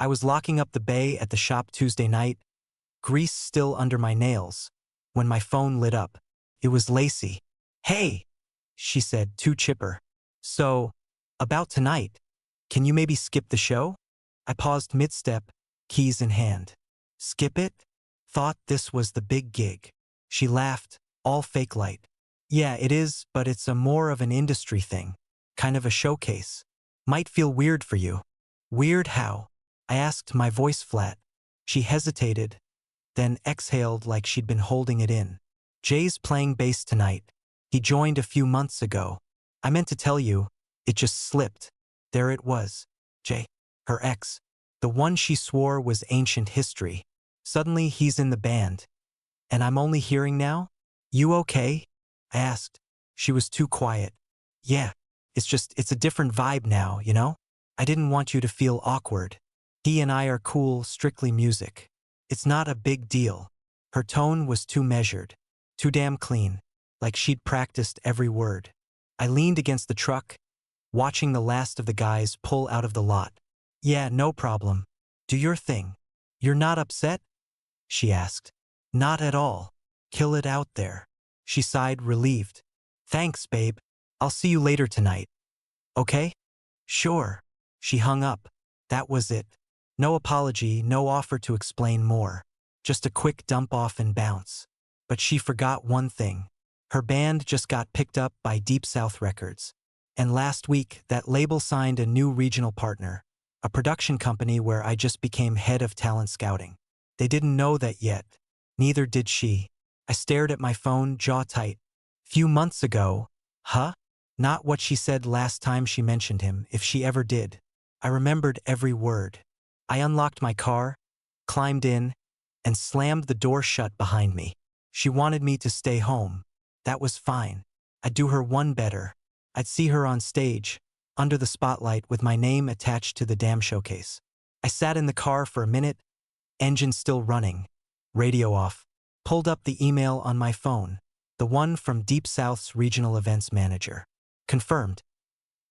I was locking up the bay at the shop Tuesday night, grease still under my nails, when my phone lit up. It was Lacey. "Hey," she said, too chipper. "So, about tonight, can you maybe skip the show?" I paused mid-step, keys in hand. "Skip it?" Thought this was the big gig. She laughed, all fake light. "Yeah, it is, but it's a more of an industry thing. Kind of a showcase. Might feel weird for you." "Weird how?" I asked, my voice flat. She hesitated, then exhaled like she'd been holding it in. "Jay's playing bass tonight. He joined a few months ago. I meant to tell you, it just slipped." There it was. Jay, her ex, the one she swore was ancient history. Suddenly he's in the band. And I'm only hearing now? "You okay?" I asked. She was too quiet. "Yeah, it's a different vibe now, you know? I didn't want you to feel awkward. He and I are cool, strictly music. It's not a big deal." Her tone was too measured, too damn clean, like she'd practiced every word. I leaned against the truck, watching the last of the guys pull out of the lot. "Yeah, no problem. Do your thing. You're not upset?" she asked. "Not at all. Kill it out there." She sighed, relieved. "Thanks, babe. I'll see you later tonight. Okay?" "Sure." She hung up. That was it. No apology, no offer to explain more. Just a quick dump off and bounce. But she forgot one thing. Her band just got picked up by Deep South Records. And last week, that label signed a new regional partner, a production company where I just became head of talent scouting. They didn't know that yet. Neither did she. I stared at my phone, jaw tight. Few months ago, huh? Not what she said last time she mentioned him, if she ever did. I remembered every word. I unlocked my car, climbed in, and slammed the door shut behind me. She wanted me to stay home. That was fine. I'd do her one better. I'd see her on stage, under the spotlight with my name attached to the damn showcase. I sat in the car for a minute, engine still running, radio off, pulled up the email on my phone, the one from Deep South's regional events manager. Confirmed.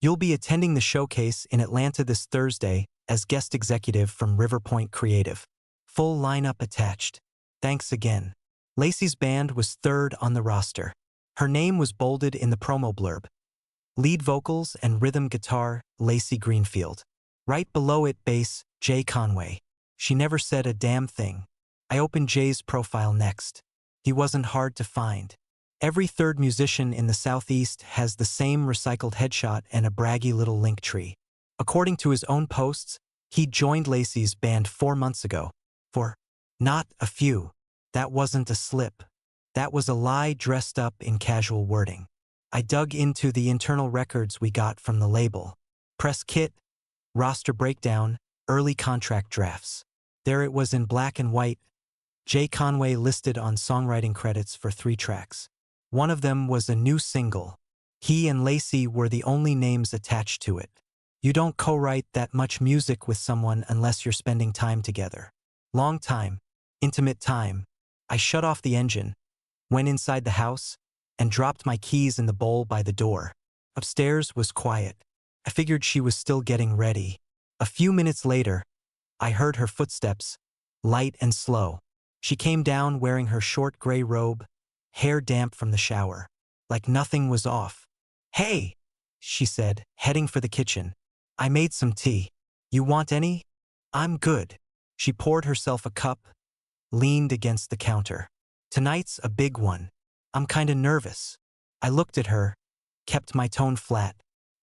"You'll be attending the showcase in Atlanta this Thursday as guest executive from Riverpoint Creative. Full lineup attached. Thanks again." Lacey's band was third on the roster. Her name was bolded in the promo blurb. Lead vocals and rhythm guitar, Lacey Greenfield. Right below it, bass, Jay Conway. She never said a damn thing. I opened Jay's profile next. He wasn't hard to find. Every third musician in the Southeast has the same recycled headshot and a braggy little link tree. According to his own posts, he joined Lacey's band 4 months ago. Not a few. That wasn't a slip. That was a lie dressed up in casual wording. I dug into the internal records we got from the label. Press kit, roster breakdown, early contract drafts. There it was in black and white. Jay Conway listed on songwriting credits for 3 tracks. One of them was a new single. He and Lacey were the only names attached to it. You don't co-write that much music with someone unless you're spending time together. Long time. Intimate time. I shut off the engine, went inside the house, and dropped my keys in the bowl by the door. Upstairs was quiet. I figured she was still getting ready. A few minutes later, I heard her footsteps, light and slow. She came down wearing her short gray robe, hair damp from the shower, like nothing was off. "Hey," she said, heading for the kitchen. "I made some tea. You want any?" "I'm good." She poured herself a cup, leaned against the counter. "Tonight's a big one. I'm kinda nervous." I looked at her, kept my tone flat.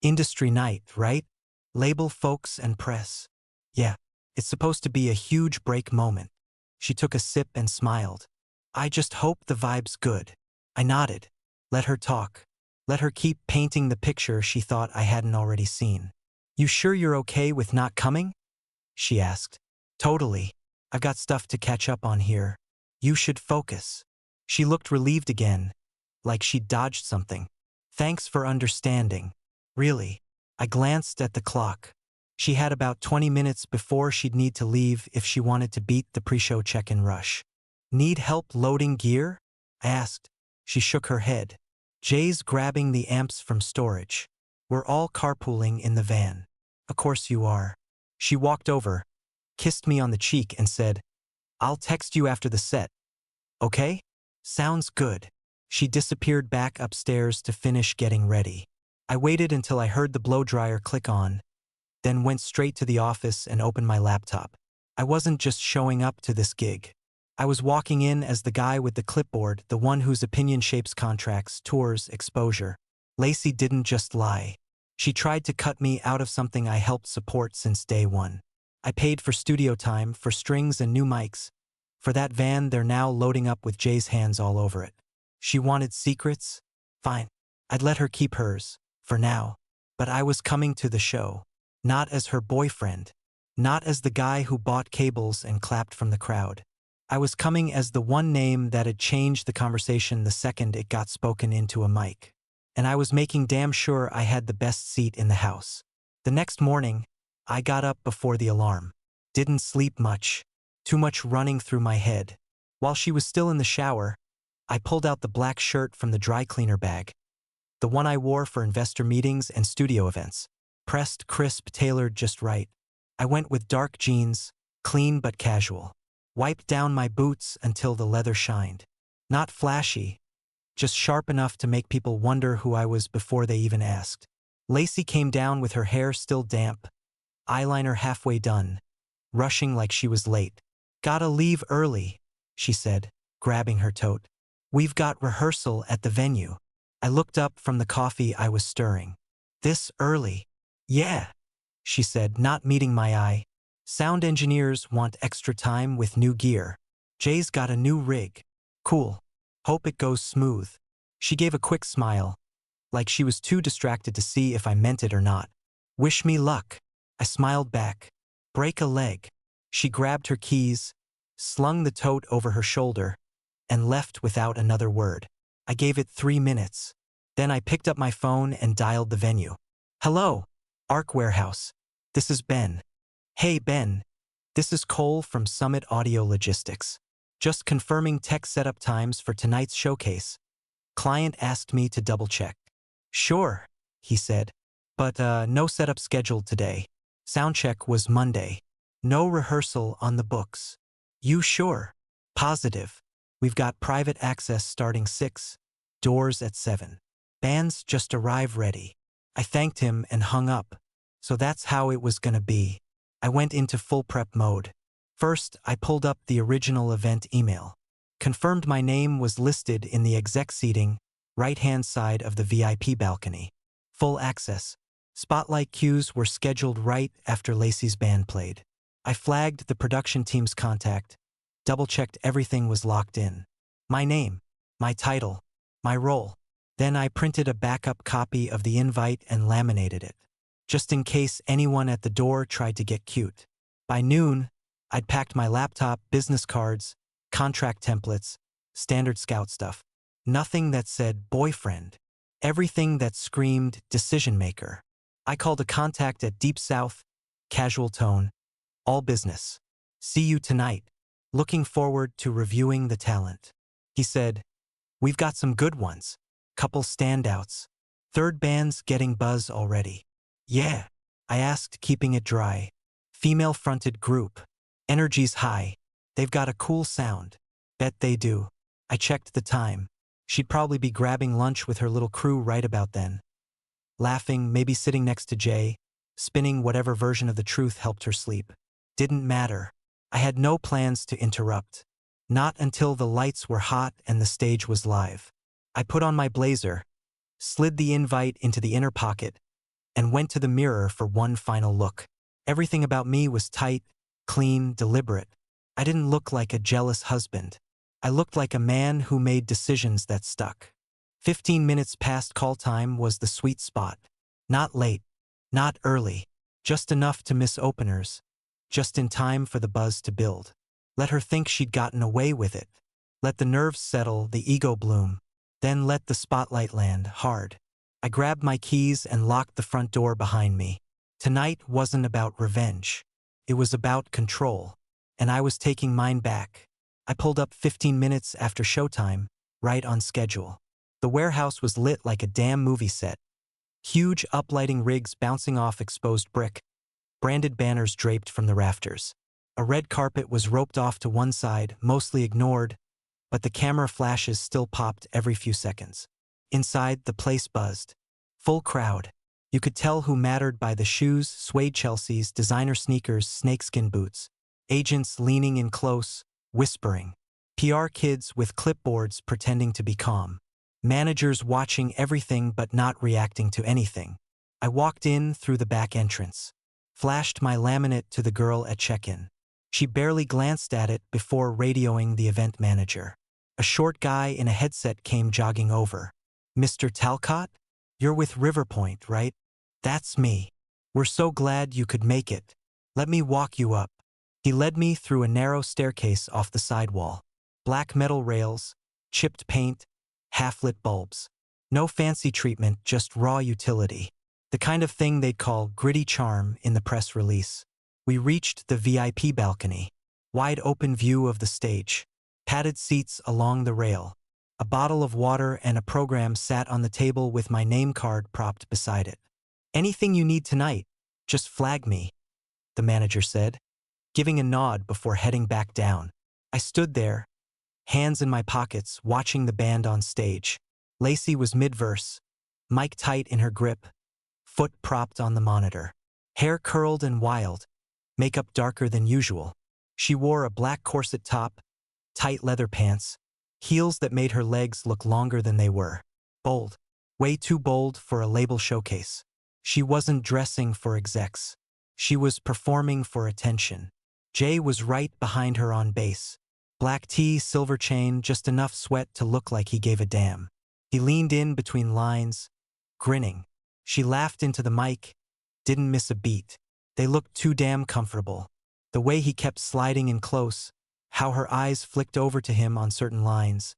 "Industry night, right? Label folks and press. Yeah, it's supposed to be a huge break moment." She took a sip and smiled. "I just hope the vibe's good." I nodded. Let her talk. Let her keep painting the picture she thought I hadn't already seen. "You sure you're okay with not coming?" she asked. "Totally. I've got stuff to catch up on here. You should focus." She looked relieved again, like she'd dodged something. "Thanks for understanding." "Really?" I glanced at the clock. She had about 20 minutes before she'd need to leave if she wanted to beat the pre-show check-in rush. "Need help loading gear?" I asked. She shook her head. "Jay's grabbing the amps from storage. We're all carpooling in the van." "Of course you are." She walked over, kissed me on the cheek and said, "I'll text you after the set, okay? Sounds good." She disappeared back upstairs to finish getting ready. I waited until I heard the blow dryer click on, then went straight to the office and opened my laptop. I wasn't just showing up to this gig. I was walking in as the guy with the clipboard, the one whose opinion shapes contracts, tours, exposure. Lacey didn't just lie. She tried to cut me out of something I helped support since day one. I paid for studio time, for strings and new mics. For that van they're now loading up with Jay's hands all over it. She wanted secrets? Fine. I'd let her keep hers, for now. But I was coming to the show. Not as her boyfriend. Not as the guy who bought cables and clapped from the crowd. I was coming as the one name that had changed the conversation the second it got spoken into a mic. And I was making damn sure I had the best seat in the house. The next morning, I got up before the alarm. Didn't sleep much. Too much running through my head. While she was still in the shower, I pulled out the black shirt from the dry cleaner bag. The one I wore for investor meetings and studio events. Pressed, crisp, tailored just right. I went with dark jeans, clean but casual. Wiped down my boots until the leather shined. Not flashy, just sharp enough to make people wonder who I was before they even asked. Lacey came down with her hair still damp, eyeliner halfway done, rushing like she was late. "Gotta leave early," she said, grabbing her tote. "We've got rehearsal at the venue." I looked up from the coffee I was stirring. "This early?" "Yeah," she said, not meeting my eye. "Sound engineers want extra time with new gear. Jay's got a new rig. Cool. Hope it goes smooth." She gave a quick smile, like she was too distracted to see if I meant it or not. "Wish me luck." I smiled back. "Break a leg." She grabbed her keys, slung the tote over her shoulder, and left without another word. I gave it 3 minutes. Then I picked up my phone and dialed the venue. "Hello, Arc Warehouse. This is Ben." "Hey Ben, this is Cole from Summit Audio Logistics. Just confirming tech setup times for tonight's showcase. Client asked me to double-check." "Sure," he said, "but no setup scheduled today. Soundcheck was Monday. No rehearsal on the books." "You sure?" "Positive. We've got private access starting 6, doors at 7. Bands just arrive ready." I thanked him and hung up. So that's how it was gonna be. I went into full prep mode. First, I pulled up the original event email. Confirmed my name was listed in the exec seating, right-hand side of the VIP balcony. Full access. Spotlight cues were scheduled right after Lacey's band played. I flagged the production team's contact, double-checked everything was locked in. My name, my title, my role. Then I printed a backup copy of the invite and laminated it, just in case anyone at the door tried to get cute. By noon, I'd packed my laptop, business cards, contract templates, standard scout stuff. Nothing that said boyfriend. Everything that screamed decision maker. I called a contact at Deep South, casual tone, all business. "See you tonight. Looking forward to reviewing the talent." He said, "We've got some good ones. Couple standouts. Third band's getting buzz already." "Yeah," I asked, keeping it dry. "Female-fronted group. Energy's high. They've got a cool sound." "Bet they do." I checked the time. She'd probably be grabbing lunch with her little crew right about then. Laughing, maybe sitting next to Jay, spinning whatever version of the truth helped her sleep. Didn't matter. I had no plans to interrupt. Not until the lights were hot and the stage was live. I put on my blazer, slid the invite into the inner pocket, and went to the mirror for one final look. Everything about me was tight, clean, deliberate. I didn't look like a jealous husband. I looked like a man who made decisions that stuck. 15 minutes past call time was the sweet spot. Not late, not early, just enough to miss openers, just in time for the buzz to build. Let her think she'd gotten away with it. Let the nerves settle, the ego bloom. Then let the spotlight land hard. I grabbed my keys and locked the front door behind me. Tonight wasn't about revenge. It was about control. And I was taking mine back. I pulled up 15 minutes after showtime, right on schedule. The warehouse was lit like a damn movie set. Huge uplighting rigs bouncing off exposed brick, branded banners draped from the rafters. A red carpet was roped off to one side, mostly ignored, but the camera flashes still popped every few seconds. Inside, the place buzzed. Full crowd. You could tell who mattered by the shoes, suede Chelseas, designer sneakers, snakeskin boots. Agents leaning in close, whispering. PR kids with clipboards pretending to be calm. Managers watching everything but not reacting to anything. I walked in through the back entrance. Flashed my laminate to the girl at check-in. She barely glanced at it before radioing the event manager. A short guy in a headset came jogging over. "Mr. Talcott? You're with Riverpoint, right? That's me. We're so glad you could make it. Let me walk you up." He led me through a narrow staircase off the sidewall. Black metal rails, chipped paint, half-lit bulbs. No fancy treatment, just raw utility. The kind of thing they'd call gritty charm in the press release. We reached the VIP balcony. Wide open view of the stage. Padded seats along the rail. A bottle of water and a program sat on the table with my name card propped beside it. "Anything you need tonight, just flag me," the manager said, giving a nod before heading back down. I stood there, hands in my pockets, watching the band on stage. Lacey was mid-verse, mic tight in her grip, foot propped on the monitor. Hair curled and wild, makeup darker than usual. She wore a black corset top, tight leather pants, heels that made her legs look longer than they were. Bold. Way too bold for a label showcase. She wasn't dressing for execs. She was performing for attention. Jay was right behind her on bass. Black tee, silver chain, just enough sweat to look like he gave a damn. He leaned in between lines, grinning. She laughed into the mic, didn't miss a beat. They looked too damn comfortable. The way he kept sliding in close, how her eyes flicked over to him on certain lines.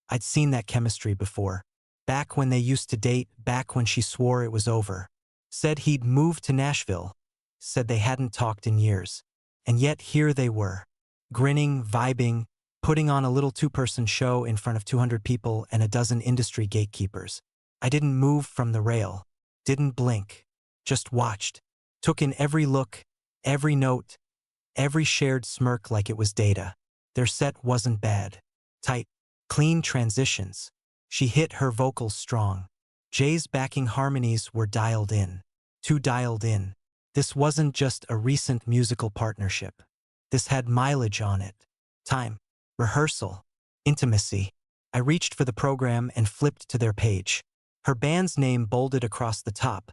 I'd seen that chemistry before. Back when they used to date, back when she swore it was over. Said he'd moved to Nashville. Said they hadn't talked in years. And yet here they were. Grinning, vibing, putting on a little two-person show in front of 200 people and a dozen industry gatekeepers. I didn't move from the rail. Didn't blink. Just watched. Took in every look, every note, every shared smirk like it was data. Their set wasn't bad. Tight, clean transitions. She hit her vocals strong. Jay's backing harmonies were dialed in. Too dialed in. This wasn't just a recent musical partnership. This had mileage on it. Time. Rehearsal. Intimacy. I reached for the program and flipped to their page. Her band's name bolded across the top.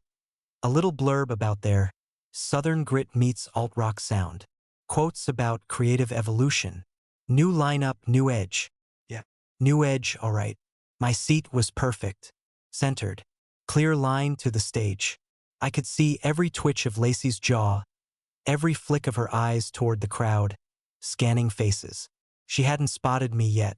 A little blurb about their Southern grit meets alt-rock sound. Quotes about creative evolution. New lineup, new edge. Yeah. New edge, all right. My seat was perfect. Centered. Clear line to the stage. I could see every twitch of Lacey's jaw, every flick of her eyes toward the crowd, scanning faces. She hadn't spotted me yet.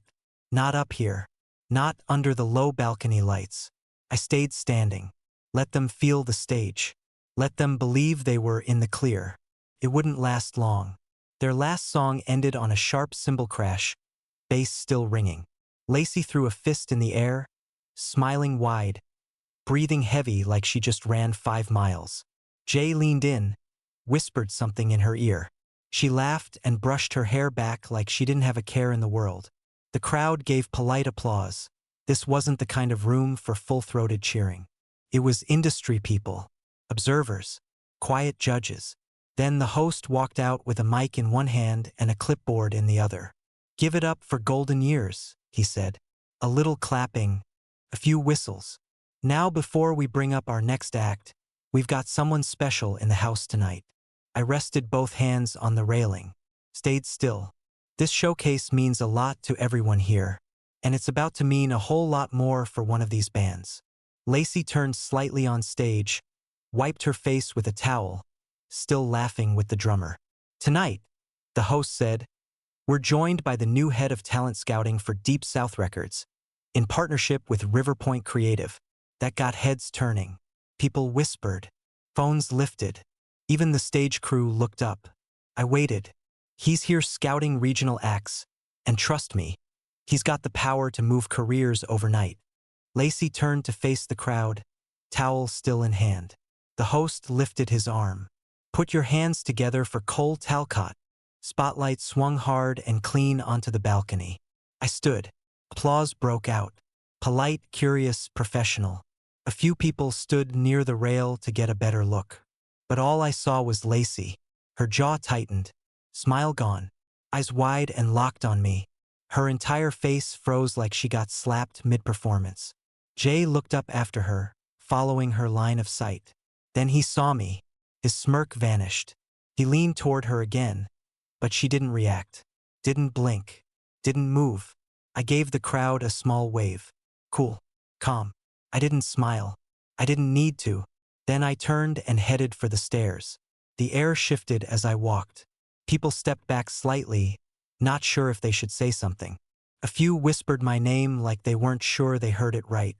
Not up here. Not under the low balcony lights. I stayed standing. Let them feel the stage. Let them believe they were in the clear. It wouldn't last long. Their last song ended on a sharp cymbal crash, bass still ringing. Lacey threw a fist in the air, smiling wide, breathing heavy like she just ran 5 miles. Jay leaned in, whispered something in her ear. She laughed and brushed her hair back like she didn't have a care in the world. The crowd gave polite applause. This wasn't the kind of room for full-throated cheering. It was industry people, observers, quiet judges. Then the host walked out with a mic in one hand and a clipboard in the other. "Give it up for golden years," he said. A little clapping, a few whistles. "Now before we bring up our next act, we've got someone special in the house tonight." I rested both hands on the railing, stayed still. This showcase means a lot to everyone here, and it's about to mean a whole lot more for one of these bands. Lacey turned slightly on stage, wiped her face with a towel, still laughing with the drummer. "Tonight," the host said, "we're joined by the new head of talent scouting for Deep South Records, in partnership with Riverpoint Creative." That got heads turning. People whispered. Phones lifted. Even the stage crew looked up. I waited. He's here scouting regional acts, and trust me, he's got the power to move careers overnight. Lacey turned to face the crowd, towel still in hand. The host lifted his arm. "Put your hands together for Cole Talcott." Spotlight swung hard and clean onto the balcony. I stood. Applause broke out. Polite, curious, professional. A few people stood near the rail to get a better look. But all I saw was Lacey. Her jaw tightened, smile gone, eyes wide and locked on me. Her entire face froze like she got slapped mid-performance. Jay looked up after her, following her line of sight. Then he saw me. His smirk vanished. He leaned toward her again, but she didn't react, didn't blink, didn't move. I gave the crowd a small wave. Cool, calm. I didn't smile. I didn't need to. Then I turned and headed for the stairs. The air shifted as I walked. People stepped back slightly, not sure if they should say something. A few whispered my name like they weren't sure they heard it right.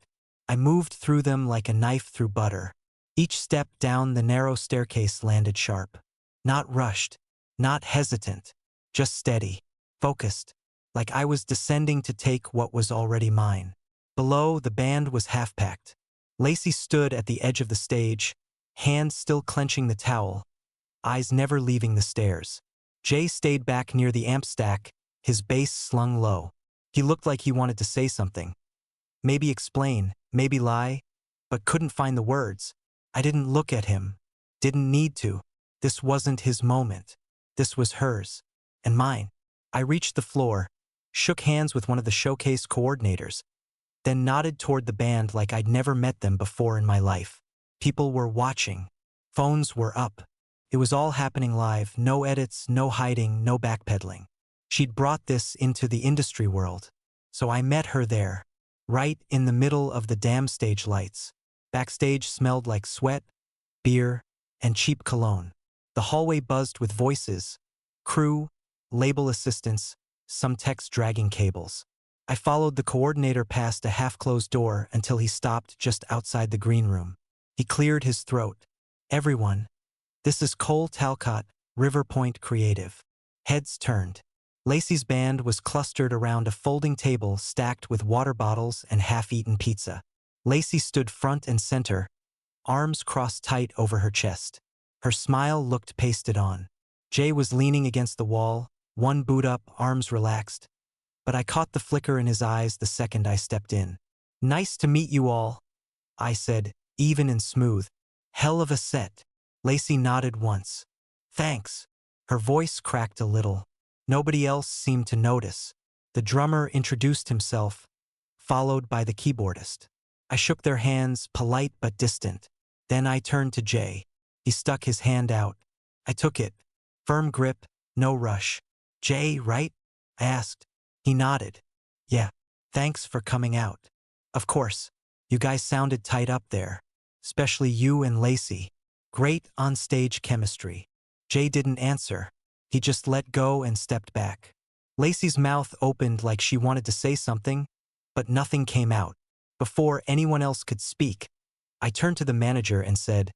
I moved through them like a knife through butter. Each step down the narrow staircase landed sharp. Not rushed, not hesitant, just steady, focused, like I was descending to take what was already mine. Below, the band was half-packed. Lacey stood at the edge of the stage, hands still clenching the towel, eyes never leaving the stairs. Jay stayed back near the amp stack, his bass slung low. He looked like he wanted to say something. Maybe explain, maybe lie, but couldn't find the words. I didn't look at him. Didn't need to. This wasn't his moment. This was hers. And mine. I reached the floor, shook hands with one of the showcase coordinators, then nodded toward the band like I'd never met them before in my life. People were watching. Phones were up. It was all happening live, no edits, no hiding, no backpedaling. She'd brought this into the industry world. So I met her there, right in the middle of the damn stage lights. Backstage smelled like sweat, beer, and cheap cologne. The hallway buzzed with voices, crew, label assistants, some techs dragging cables. I followed the coordinator past a half-closed door until he stopped just outside the green room. He cleared his throat. Everyone. This is Cole Talcott, River Point Creative. Heads turned. Lacey's band was clustered around a folding table stacked with water bottles and half-eaten pizza. Lacey stood front and center, arms crossed tight over her chest. Her smile looked pasted on. Jay was leaning against the wall, one boot up, arms relaxed. But I caught the flicker in his eyes the second I stepped in. "Nice to meet you all," I said, even and smooth. "Hell of a set." Lacey nodded once. "Thanks." Her voice cracked a little. Nobody else seemed to notice. The drummer introduced himself, followed by the keyboardist. I shook their hands, polite but distant. Then I turned to Jay. He stuck his hand out. I took it. Firm grip, no rush. "Jay, right?" I asked. He nodded. "Yeah, thanks for coming out." "Of course. You guys sounded tight up there. Especially you and Lacey. Great on-stage chemistry." Jay didn't answer. He just let go and stepped back. Lacey's mouth opened like she wanted to say something, but nothing came out. Before anyone else could speak, I turned to the manager and said,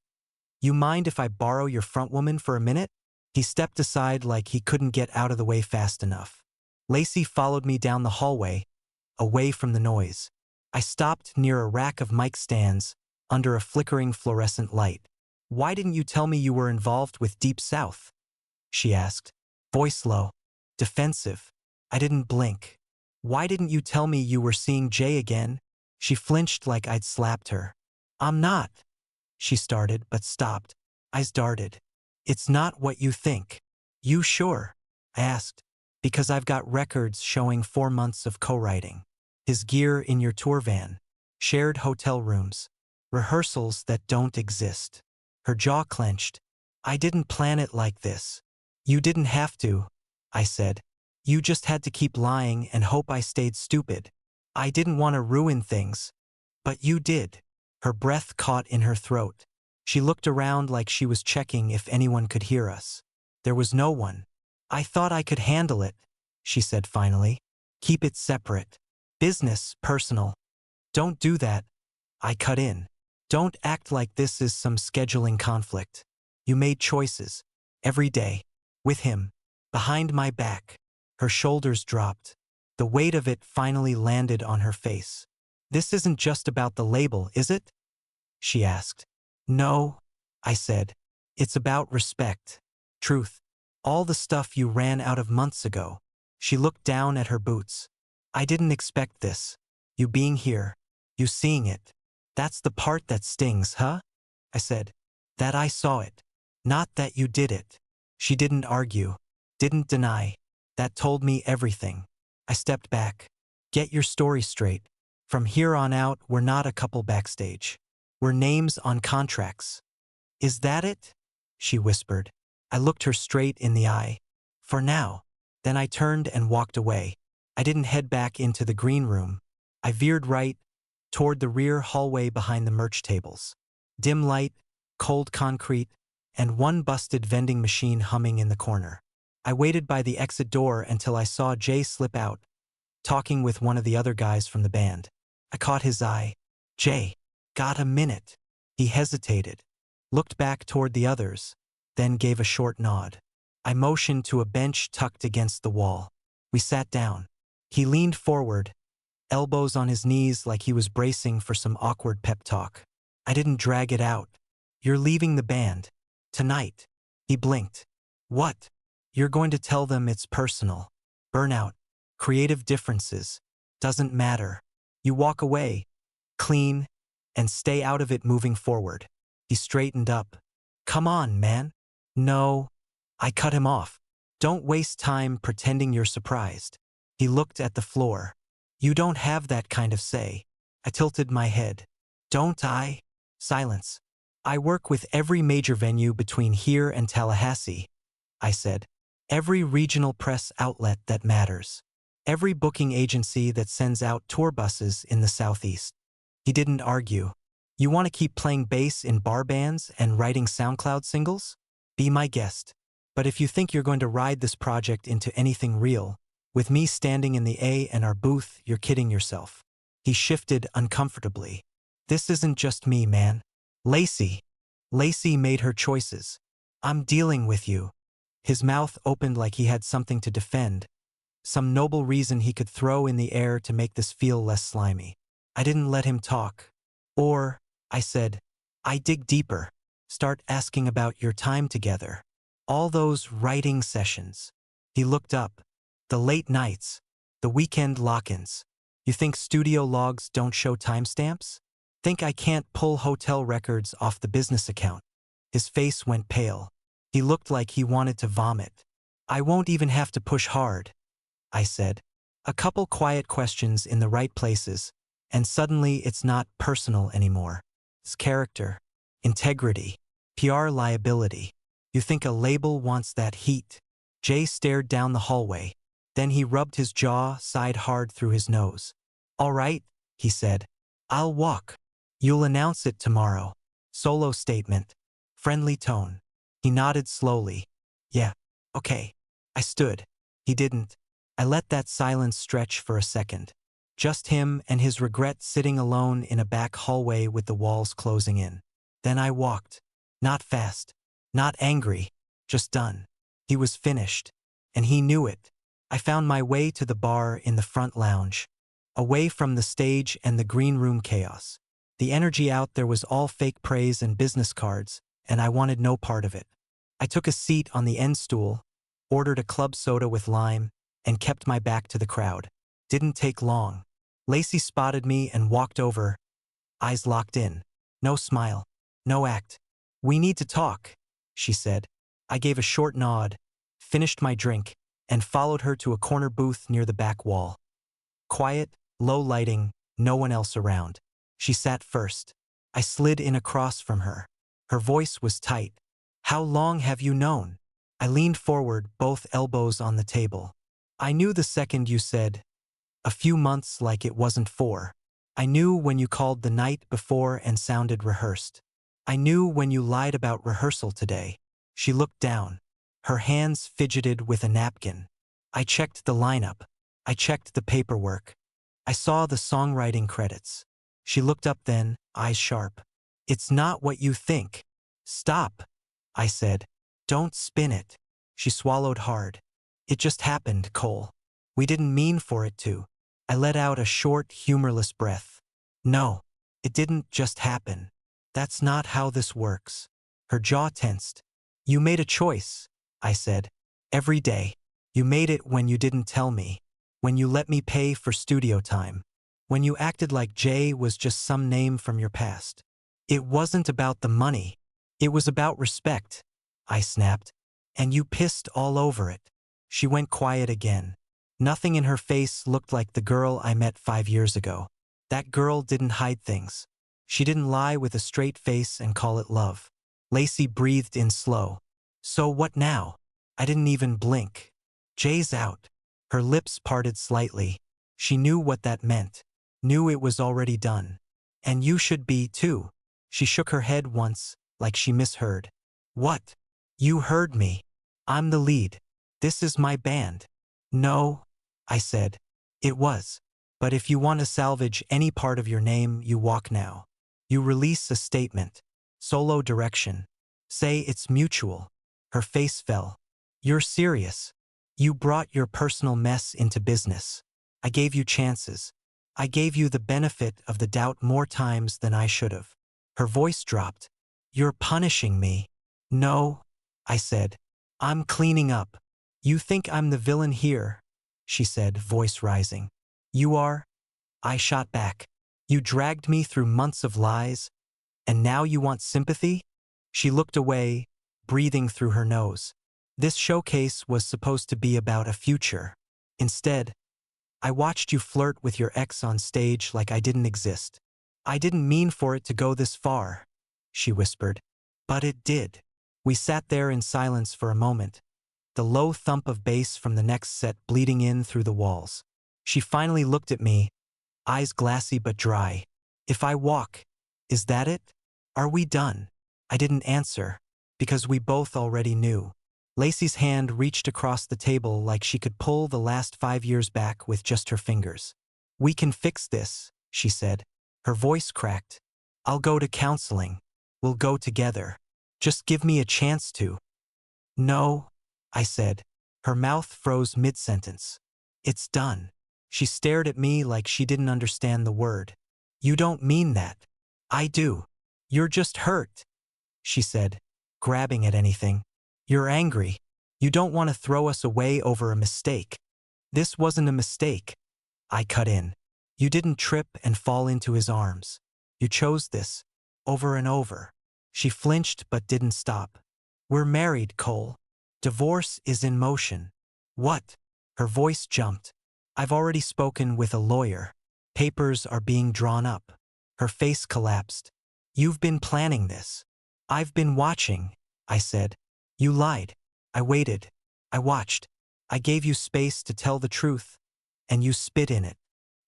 "You mind if I borrow your frontwoman for a minute?" He stepped aside like he couldn't get out of the way fast enough. Lacey followed me down the hallway, away from the noise. I stopped near a rack of mic stands, under a flickering fluorescent light. "Why didn't you tell me you were involved with Deep South?" she asked, voice low, defensive. I didn't blink. "Why didn't you tell me you were seeing Jay again?" She flinched like I'd slapped her. "I'm not," she started but stopped. Eyes darted. "It's not what you think." "You sure?" I asked. "Because I've got records showing 4 months of co-writing. His gear in your tour van. Shared hotel rooms. Rehearsals that don't exist." Her jaw clenched. "I didn't plan it like this." "You didn't have to," I said. "You just had to keep lying and hope I stayed stupid. I didn't want to ruin things. But you did." Her breath caught in her throat. She looked around like she was checking if anyone could hear us. There was no one. "I thought I could handle it," she said finally. "Keep it separate. Business, personal." "Don't do that," I cut in. "Don't act like this is some scheduling conflict. You made choices. Every day. With him. Behind my back." Her shoulders dropped. The weight of it finally landed on her face. "This isn't just about the label, is it?" she asked. "No," I said. "It's about respect. Truth. All the stuff you ran out of months ago. She looked down at her boots. I didn't expect this. You being here. You seeing it. That's the part that stings, huh? I said. That I saw it. Not that you did it. She didn't argue. Didn't deny. That told me everything. I stepped back. Get your story straight. From here on out, we're not a couple backstage. We're names on contracts. Is that it? She whispered. I looked her straight in the eye. For now. Then I turned and walked away. I didn't head back into the green room. I veered right, toward the rear hallway behind the merch tables. Dim light, cold concrete, and one busted vending machine humming in the corner. I waited by the exit door until I saw Jay slip out, talking with one of the other guys from the band. I caught his eye. Jay, got a minute? He hesitated, looked back toward the others, then gave a short nod. I motioned to a bench tucked against the wall. We sat down. He leaned forward, elbows on his knees like he was bracing for some awkward pep talk. I didn't drag it out. You're leaving the band. Tonight. He blinked. What? You're going to tell them it's personal. Burnout. Creative differences. Doesn't matter. You walk away. Clean. And stay out of it moving forward. He straightened up. Come on, man. No. I cut him off. Don't waste time pretending you're surprised. He looked at the floor. You don't have that kind of say. I tilted my head. Don't I? Silence. I work with every major venue between here and Tallahassee, I said. Every regional press outlet that matters. Every booking agency that sends out tour buses in the Southeast. He didn't argue. You want to keep playing bass in bar bands and writing SoundCloud singles? Be my guest. But if you think you're going to ride this project into anything real, with me standing in the A&R booth, you're kidding yourself. He shifted uncomfortably. This isn't just me, man. Lacey. Lacey made her choices. I'm dealing with you. His mouth opened like he had something to defend, some noble reason he could throw in the air to make this feel less slimy. I didn't let him talk. Or, I said, I dig deeper. Start asking about your time together. All those writing sessions. He looked up. The late nights. The weekend lock-ins. You think studio logs don't show timestamps? Think I can't pull hotel records off the business account? His face went pale. He looked like he wanted to vomit. I won't even have to push hard, I said. A couple quiet questions in the right places, and suddenly it's not personal anymore. It's character, integrity, PR liability. You think a label wants that heat? Jay stared down the hallway. Then he rubbed his jaw, sighed hard through his nose. All right, he said. I'll walk. You'll announce it tomorrow. Solo statement. Friendly tone. He nodded slowly. Yeah, okay. I stood. He didn't. I let that silence stretch for a second. Just him and his regret sitting alone in a back hallway with the walls closing in. Then I walked. Not fast. Not angry. Just done. He was finished. And he knew it. I found my way to the bar in the front lounge. Away from the stage and the green room chaos. The energy out there was all fake praise and business cards, and I wanted no part of it. I took a seat on the end stool, ordered a club soda with lime, and kept my back to the crowd. Didn't take long. Lacey spotted me and walked over, eyes locked in. No smile. No act. We need to talk, she said. I gave a short nod, finished my drink, and followed her to a corner booth near the back wall. Quiet, low lighting, no one else around. She sat first. I slid in across from her. Her voice was tight. How long have you known? I leaned forward, both elbows on the table. I knew the second you said, a few months, like it wasn't 4. I knew when you called the night before and sounded rehearsed. I knew when you lied about rehearsal today. She looked down. Her hands fidgeted with a napkin. I checked the lineup. I checked the paperwork. I saw the songwriting credits. She looked up then, eyes sharp. It's not what you think. Stop, I said. Don't spin it. She swallowed hard. It just happened, Cole. We didn't mean for it to. I let out a short, humorless breath. No, it didn't just happen. That's not how this works. Her jaw tensed. You made a choice, I said. Every day. You made it when you didn't tell me. When you let me pay for studio time. When you acted like Jay was just some name from your past. It wasn't about the money. It was about respect, I snapped. And you pissed all over it. She went quiet again. Nothing in her face looked like the girl I met 5 years ago. That girl didn't hide things. She didn't lie with a straight face and call it love. Lacey breathed in slow. So what now? I didn't even blink. Jay's out. Her lips parted slightly. She knew what that meant. Knew it was already done. And you should be, too. She shook her head once, like she misheard. What? You heard me. I'm the lead. This is my band. No, I said. It was. But if you want to salvage any part of your name, you walk now. You release a statement. Solo direction. Say it's mutual. Her face fell. You're serious. You brought your personal mess into business. I gave you chances. I gave you the benefit of the doubt more times than I should have. Her voice dropped. You're punishing me. No, I said. I'm cleaning up. You think I'm the villain here, she said, voice rising. You are? I shot back. You dragged me through months of lies, and now you want sympathy? She looked away, breathing through her nose. This showcase was supposed to be about a future. Instead, I watched you flirt with your ex on stage like I didn't exist. I didn't mean for it to go this far, she whispered. But it did. We sat there in silence for a moment, the low thump of bass from the next set bleeding in through the walls. She finally looked at me, eyes glassy but dry. If I walk, is that it? Are we done? I didn't answer, because we both already knew. Lacey's hand reached across the table like she could pull the last 5 years back with just her fingers. We can fix this, she said. Her voice cracked. I'll go to counseling. We'll go together. Just give me a chance to. No, I said. Her mouth froze mid-sentence. It's done. She stared at me like she didn't understand the word. You don't mean that. I do. You're just hurt, she said, grabbing at anything. You're angry. You don't want to throw us away over a mistake. This wasn't a mistake. I cut in. You didn't trip and fall into his arms. You chose this, over and over. She flinched but didn't stop. We're married, Cole. Divorce is in motion. What? Her voice jumped. I've already spoken with a lawyer. Papers are being drawn up. Her face collapsed. You've been planning this. I've been watching, I said. You lied. I waited. I watched. I gave you space to tell the truth, and you spit in it.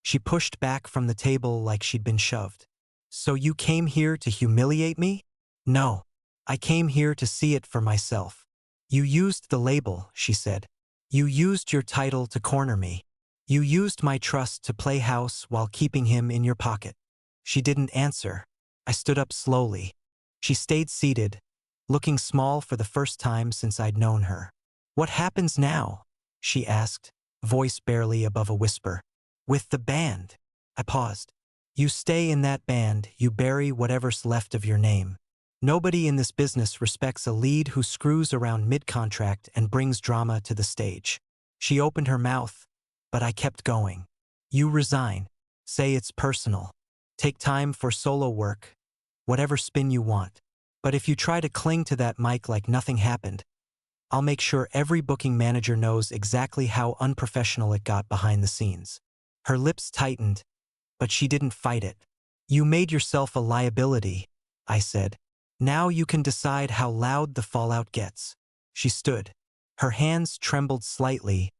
She pushed back from the table like she'd been shoved. So you came here to humiliate me? No. I came here to see it for myself. You used the label, she said. You used your title to corner me. You used my trust to play house while keeping him in your pocket. She didn't answer. I stood up slowly. She stayed seated, looking small for the first time since I'd known her. What happens now? She asked, voice barely above a whisper. With the band. I paused. You stay in that band, you bury whatever's left of your name. Nobody in this business respects a lead who screws around mid-contract and brings drama to the stage. She opened her mouth, but I kept going. You resign. Say it's personal. Take time for solo work. Whatever spin you want. But if you try to cling to that mic like nothing happened, I'll make sure every booking manager knows exactly how unprofessional it got behind the scenes. Her lips tightened, but she didn't fight it. You made yourself a liability, I said. Now you can decide how loud the fallout gets. She stood. Her hands trembled slightly,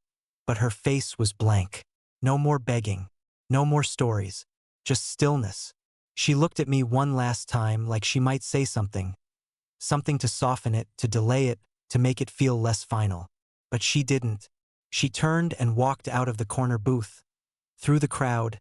but her face was blank. No more begging. No more stories. Just stillness. She looked at me one last time like she might say something. Something to soften it, to delay it, to make it feel less final. But she didn't. She turned and walked out of the corner booth, through the crowd,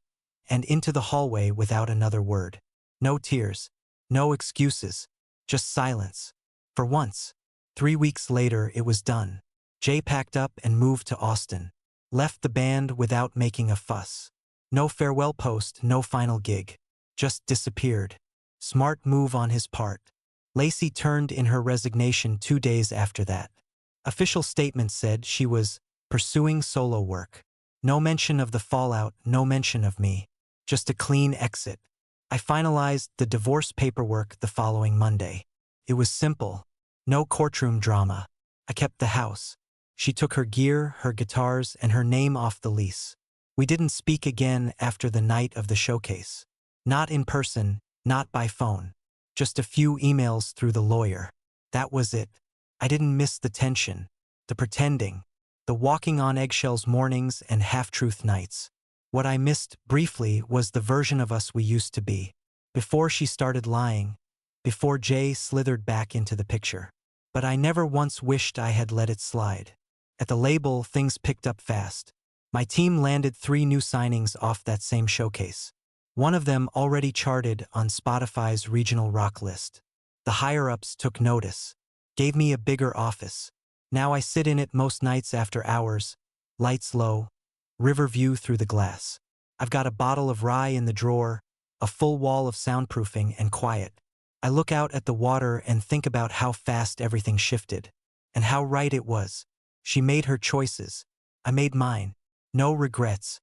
and into the hallway without another word. No tears. No excuses. Just silence. For once. 3 weeks later, it was done. Jay packed up and moved to Austin. Left the band without making a fuss. No farewell post, no final gig. Just disappeared. Smart move on his part. Lacey turned in her resignation 2 days after that. Official statement said she was pursuing solo work. No mention of the fallout, no mention of me. Just a clean exit. I finalized the divorce paperwork the following Monday. It was simple. No courtroom drama. I kept the house. She took her gear, her guitars, and her name off the lease. We didn't speak again after the night of the showcase. Not in person, not by phone. Just a few emails through the lawyer. That was it. I didn't miss the tension, the pretending, the walking on eggshells mornings and half-truth nights. What I missed, briefly, was the version of us we used to be. Before she started lying, before Jay slithered back into the picture. But I never once wished I had let it slide. At the label, things picked up fast. My team landed 3 new signings off that same showcase. One of them already charted on Spotify's regional rock list. The higher-ups took notice, gave me a bigger office. Now I sit in it most nights after hours, lights low, river view through the glass. I've got a bottle of rye in the drawer, a full wall of soundproofing and quiet. I look out at the water and think about how fast everything shifted. And how right it was. She made her choices. I made mine. No regrets.